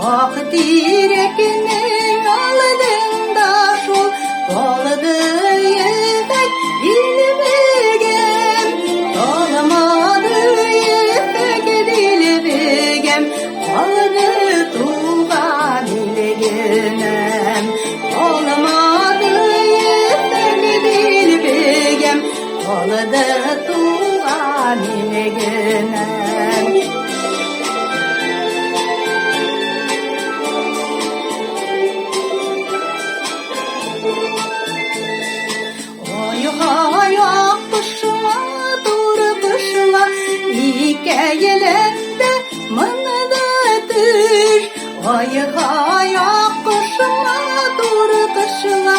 Vakit direkinin aldığında şol doladı yefek dilbegem dolamadı yefek dilbegem aldı tuğan ileginem dolamadı yefek dilbegem aldı tuğan ileginem. Hayat başıma dur başıma hikayelerde manadır. Hayat başıma dur başıma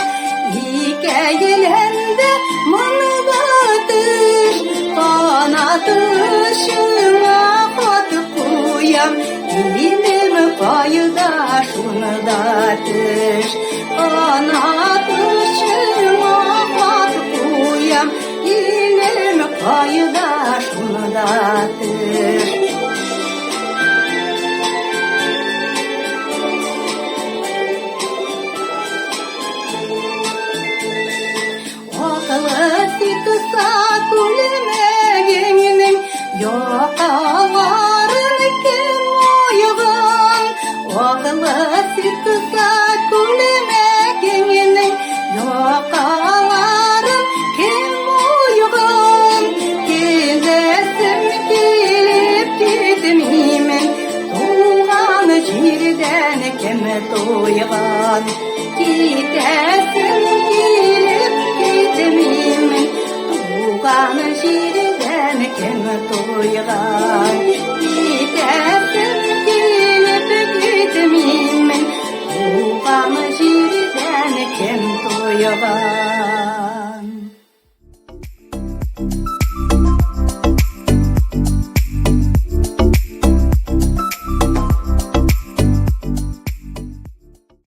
hikayelerde manadır. Kanatışıma hat koyam ilim payda şunudadır. Kanatışıma ilim payda şunudadır. Akalı sıkısa kulümeğinin yokaların kim uygun. Akalı sıkısa kulümeğinin yokaların kim uygun. Gidesim gelip gitmeyimin tuğan cirden kime doygan. Gidesim gelip gitmeyimin tuğan cirden kime doygan.